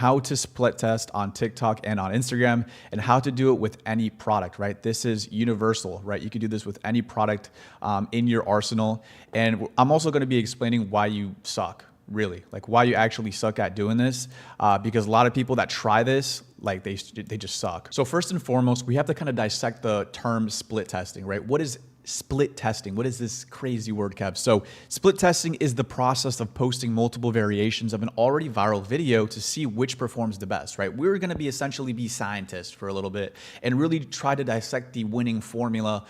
how to split test on TikTok and on Instagram and how to do it with any product, right? This is universal, right? You can do this with any product in your arsenal. And I'm also going to be explaining why you suck, really, like why you actually suck at doing this, because a lot of people that try this, like they just suck. So first and foremost, we have to kind of dissect the term split testing, right? What is split testing? What is this crazy word, Kev? So split testing is the process of posting multiple variations of an already viral video to see which performs the best, right? We're going to be essentially be scientists for a little bit and really try to dissect the winning formula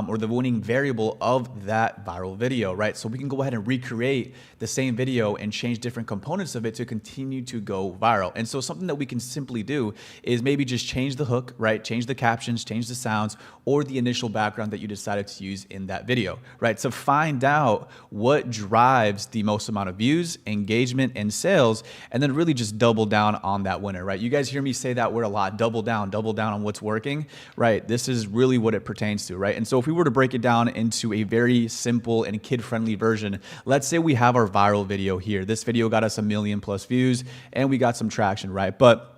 or the winning variable of that viral video, right? So we can go ahead and recreate the same video and change different components of it to continue to go viral. And so something that we can simply do is maybe just change the hook, right? Change the captions, change the sounds, or the initial background that you decided to use in that video, right? To find out what drives the most amount of views, engagement, and sales, and then really just double down on that winner, right? You guys hear me say that word a lot, double down on what's working, right? This is really what it pertains to, right? And so if we were to break it down into a very simple and kid-friendly version, let's say we have our viral video here. This video got us 1 million+ views and we got some traction, right? But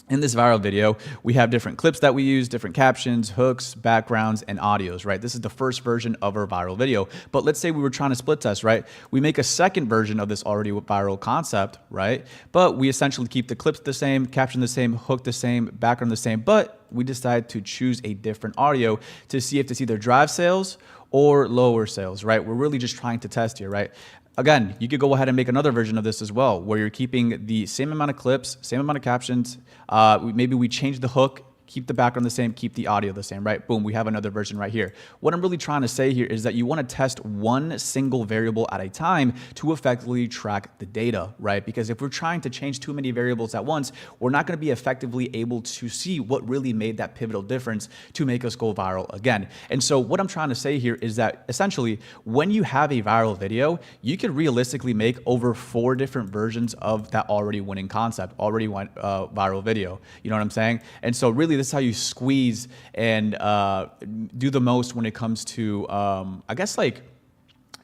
in this viral video, we have different clips that we use, different captions, hooks, backgrounds, and audios, right? This is the first version of our viral video. But let's say we were trying to split test, right? We make a second version of this already viral concept, right? But we essentially keep the clips the same, caption the same, hook the same, background the same, but we decide to choose a different audio to see if it's either drive sales or lower sales, right? We're really just trying to test here, right? Again, you could go ahead and make another version of this as well, where you're keeping the same amount of clips, same amount of captions. Maybe we change the hook, keep the background the same, keep the audio the same, right? Boom, we have another version right here. What I'm really trying to say here is that you want to test one single variable at a time to effectively track the data, right? Because if we're trying to change too many variables at once, we're not going to be effectively able to see what really made that pivotal difference to make us go viral again. And so what I'm trying to say here is that essentially when you have a viral video, you can realistically make over 4 different versions of that already winning concept, already went viral video. You know what I'm saying? And so really this is how you squeeze and do the most when it comes to, I guess like,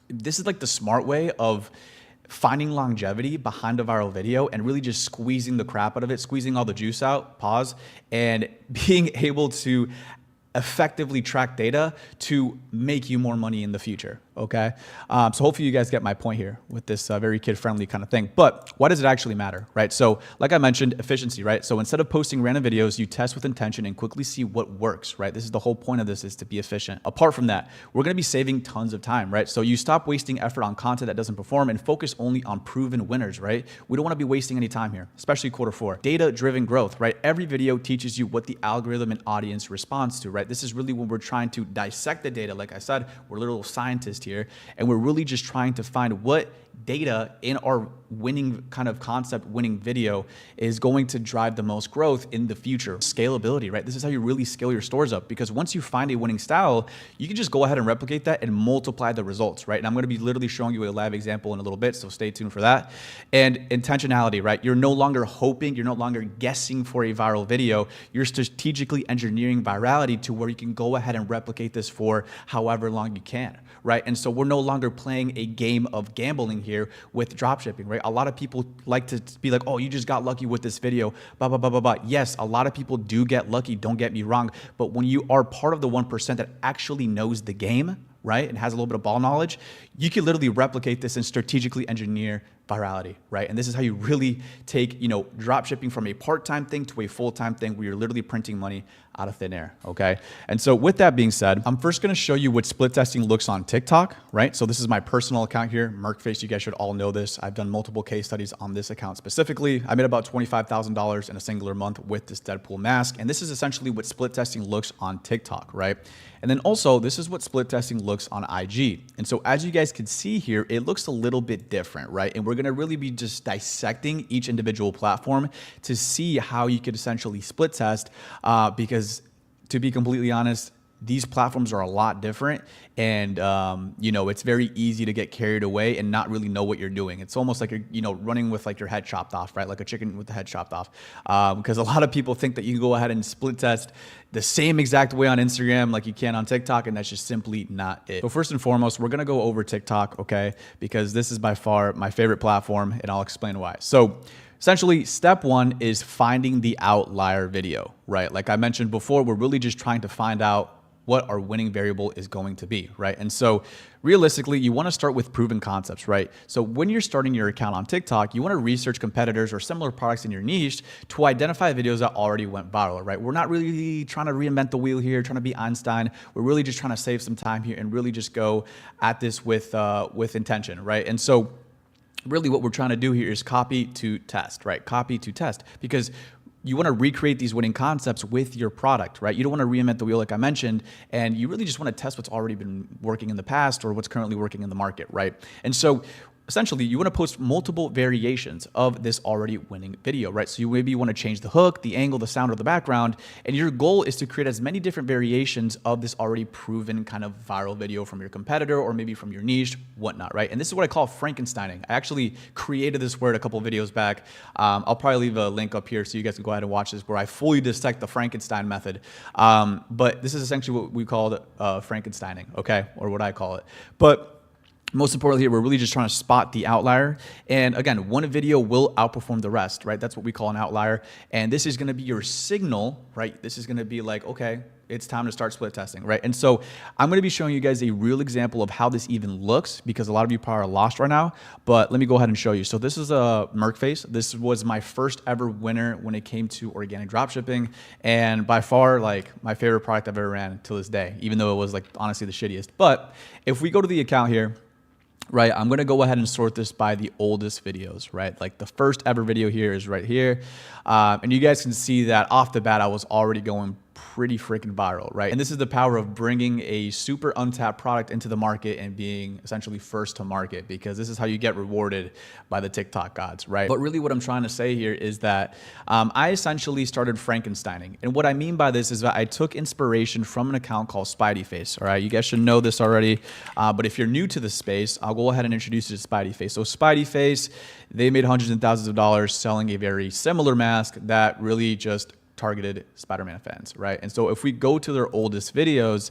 this is like the smart way of finding longevity behind a viral video and really just squeezing the crap out of it, squeezing all the juice out, pause, and being able to effectively track data to make you more money in the future, okay? So hopefully you guys get my point here with this very kid-friendly kind of thing. But why does it actually matter, right? So like I mentioned, efficiency, right? So instead of posting random videos, you test with intention and quickly see what works, right? This is the whole point of this, is to be efficient. Apart from that, we're gonna be saving tons of time, right? So you stop wasting effort on content that doesn't perform and focus only on proven winners, right? We don't wanna be wasting any time here, especially Q4. Data-driven growth, right? Every video teaches you what the algorithm and audience responds to, right? This is really when we're trying to dissect the data. Like I said, we're little scientists here, and we're really just trying to find what data in our winning kind of concept, winning video, is going to drive the most growth in the future. Scalability, right? This is how you really scale your stores up, because once you find a winning style, you can just go ahead and replicate that and multiply the results, right? And I'm going to be literally showing you a live example in a little bit, so stay tuned for that. And intentionality, right? You're no longer hoping, you're no longer guessing for a viral video. You're strategically engineering virality to where you can go ahead and replicate this for however long you can, right? And so we're no longer playing a game of gambling here with dropshipping, right? A lot of people like to be like, oh, you just got lucky with this video, blah, blah, blah, blah, blah. Yes, a lot of people do get lucky, don't get me wrong, but when you are part of the 1% that actually knows the game, right, and has a little bit of ball knowledge, you can literally replicate this and strategically engineer virality, right? And this is how you really take, you know, drop shipping from a part-time thing to a full-time thing where you're literally printing money out of thin air, okay? And so with that being said, I'm first gonna show you what split testing looks on TikTok, right? So this is my personal account here, Merkface. You guys should all know this. I've done multiple case studies on this account specifically. I made about $25,000 in a singular month with this Deadpool mask. And this is essentially what split testing looks on TikTok, right? And then also, this is what split testing looks on IG. And so as you guys can see here, it looks a little bit different, right? And we're gonna really be just dissecting each individual platform to see how you could essentially split test, because to be completely honest, these platforms are a lot different, and you know, it's very easy to get carried away and not really know what you're doing. It's almost like you're, you know, running with like your head chopped off, right? Like a chicken with the head chopped off, because a lot of people think that you can go ahead and split test the same exact way on Instagram like you can on TikTok, and that's just simply not it. So first and foremost, we're gonna go over TikTok, okay? Because this is by far my favorite platform, and I'll explain why. So Essentially, step one is finding the outlier video, right? Like I mentioned before, we're really just trying to find out what our winning variable is going to be, right? And so realistically, you want to start with proven concepts, right? So when you're starting your account on TikTok, you want to research competitors or similar products in your niche to identify videos that already went viral, right? We're not really trying to reinvent the wheel here, trying to be Einstein. We're really just trying to save some time here and really just go at this with intention, right? And so really what we're trying to do here is copy to test, right? Copy to test, because you want to recreate these winning concepts with your product, right? You don't want to reinvent the wheel like I mentioned, and you really just want to test what's already been working in the past or what's currently working in the market, right? And so essentially you want to post multiple variations of this already winning video, right? So you maybe want to change the hook, the angle, the sound, or the background, and your goal is to create as many different variations of this already proven kind of viral video from your competitor or maybe from your niche, whatnot, right? And this is what I call Frankensteining. I actually created this word a couple of videos back. I'll probably leave a link up here so you guys can go ahead and watch this, where I fully dissect the Frankenstein method. But this is essentially what we call Frankensteining, okay? Or what I call it. But most importantly here, we're really just trying to spot the outlier. And again, one video will outperform the rest, right? That's what we call an outlier. And this is going to be your signal, right? This is going to be like, okay, it's time to start split testing, right? And so I'm going to be showing you guys a real example of how this even looks, because a lot of you probably are lost right now, but let me go ahead and show you. So this is a Merc face. This was my first ever winner when it came to organic dropshipping, and by far like my favorite product I've ever ran to this day, even though it was like honestly the shittiest. But if we go to the account here, right, I'm going to go ahead and sort this by the oldest videos, right? Like the first ever video here is right here. And you guys can see that off the bat, I was already going pretty freaking viral, right? And this is the power of bringing a super untapped product into the market and being essentially first to market, because this is how you get rewarded by the TikTok gods, right? But really what I'm trying to say here is that I essentially started Frankensteining. And what I mean by this is that I took inspiration from an account called Spidey Face, all right? You guys should know this already, but if you're new to the space, I'll go ahead and introduce you to Spidey Face. So Spidey Face, they made hundreds and thousands of dollars selling a very similar mask that really just targeted Spider-Man fans, right? And so if we go to their oldest videos,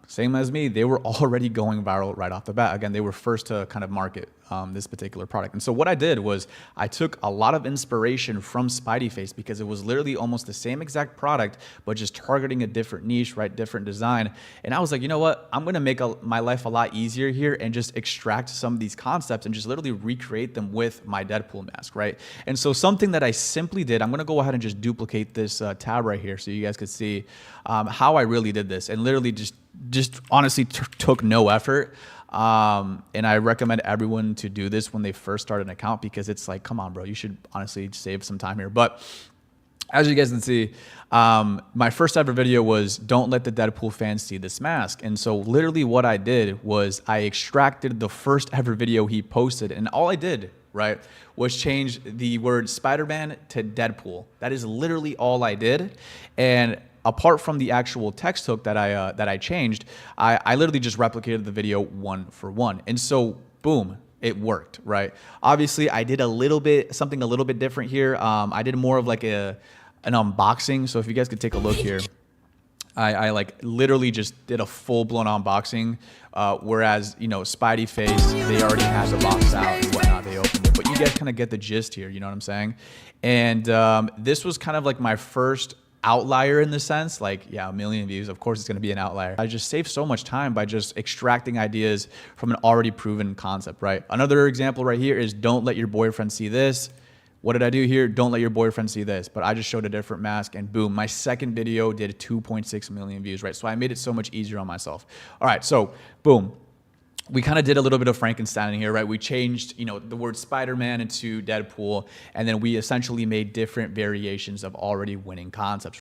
same as me, they were already going viral right off the bat. Again, they were first to kind of market this particular product. And so what I did was I took a lot of inspiration from Spidey Face, because it was literally almost the same exact product, but just targeting a different niche, right? Different design. And I was like, you know what? I'm going to make my life a lot easier here and just extract some of these concepts and just literally recreate them with my Deadpool mask, right? And so something that I simply did, I'm going to go ahead and just duplicate this tab right here so you guys could see how I really did this, and literally just honestly took no effort. And I recommend everyone to do this when they first start an account, because it's like, come on, bro, you should honestly save some time here. But as you guys can see, my first ever video was don't let the Deadpool fans see this mask. And so literally what I did was I extracted the first ever video he posted, and all I did, right, was change the word Spider-Man to Deadpool. That is literally all I did. And apart from the actual text hook that I changed, I literally just replicated the video one for one. And so boom, it worked, right? Obviously I did something a little bit different here. I did more of like an unboxing. So if you guys could take a look here, I like literally just did a full-blown unboxing, whereas, you know, Spidey Face, they already had the box out and whatnot, they opened it. But you guys kind of get the gist here, you know what I'm saying? And this was kind of like my first outlier in the sense, like, yeah, 1 million views, of course it's going to be an outlier. I just saved so much time by just extracting ideas from an already proven concept, right? Another example right here is don't let your boyfriend see this. What did I do here? Don't let your boyfriend see this. But I just showed a different mask, and boom, my second video did 2.6 million views, right? So I made it so much easier on myself. All right, so boom. We kind of did a little bit of Frankenstein here, right? We changed, you know, the word Spider-Man into Deadpool, and then we essentially made different variations of already winning concepts.